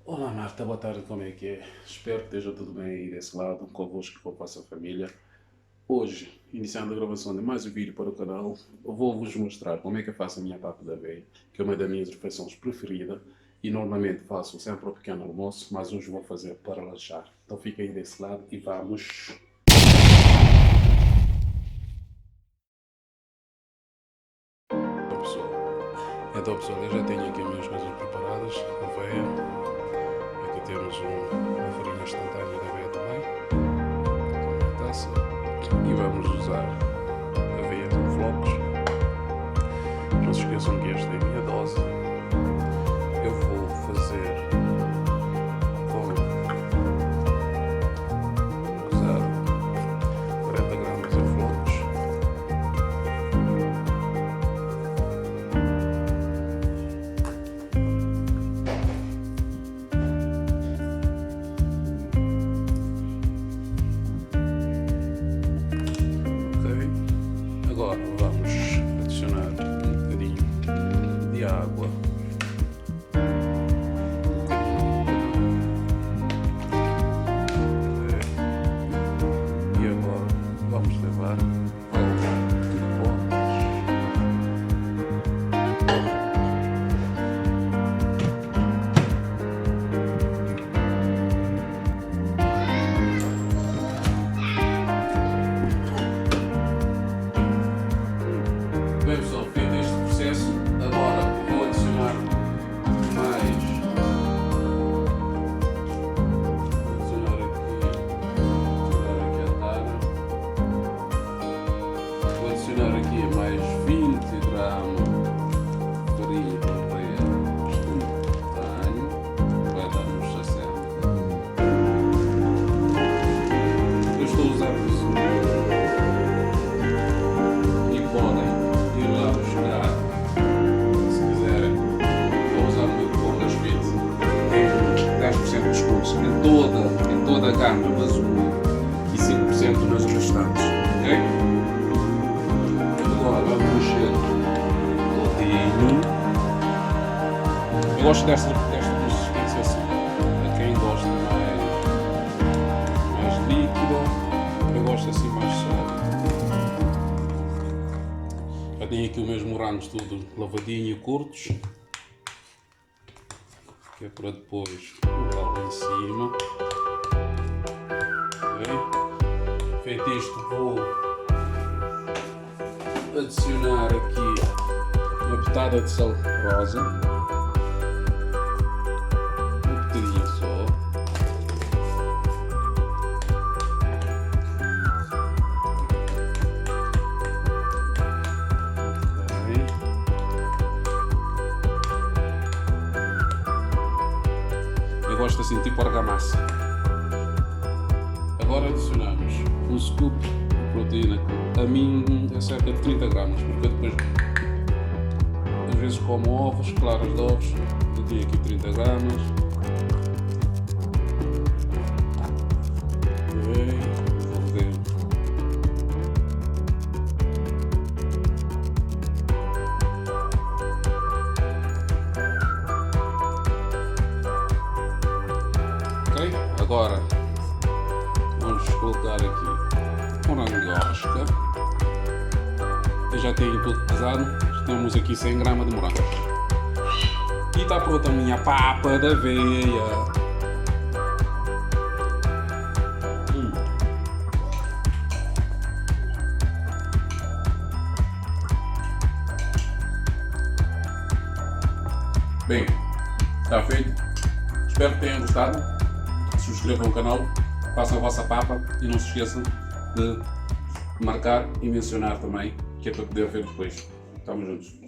Olá Marta, boa tarde, como é que é? Espero que esteja tudo bem aí desse lado, convosco e com a vossa família. Hoje, iniciando a gravação de mais um vídeo para o canal, eu vou-vos mostrar como é que eu faço a minha papa da aveia, que é uma das minhas refeições preferidas e normalmente faço sempre um pequeno almoço, mas hoje vou fazer para lanchar. Então fica aí desse lado e vamos... Então pessoal, eu já tenho aqui as minhas coisas preparadas, aveia, aqui temos uma farinha instantânea de aveia também, uma taça, e vamos usar aveia com flocos. Não se esqueçam que esta é a minha dose. Eu vou fazer com usar 40 gramas de flocos. Agora vamos adicionar um bocadinho de água, e agora vamos levar aos micro-ondas. Bem pessoal, feito este processo, agora vou adicionar mais 20 gramas de farinha de aveia instantâneo, vai dar uns 60. Eu estou a usar isso e podem ir lá buscar, se quiserem. Estou a usar o meu pão das Fit, tem 10% de desconto em toda a gama azul e 5% nas restantes, ok? Agora vamos mexer todinho. Eu gosto desta consistência assim. A quem gosta mais líquido, eu gosto assim mais sólido. Já tenho aqui os meus morangos tudo lavadinho e curtos, que é para depois colocar lá em cima. Okay. Feito isto, vou adicionar aqui uma pitada de sal rosa, um bocadinho só, okay. Eu gosto assim, tipo argamassa. Agora adicionamos um scoop de proteína, que a mim é cerca de 30 gramas, porque eu depois às vezes como ovos, claras de ovos, eu tenho aqui 30 gramas. Ok, vou ver. Ok, agora vamos colocar aqui morangosca. Eu já tenho tudo pesado, estamos aqui 100 gramas de morango. E está pronta a minha papa da aveia. Bem, está feito. Espero que tenham gostado. Subscrevam o canal, façam a vossa papa e não se esqueçam de marcar e mencionar também, que é para poder ver depois. Estamos juntos.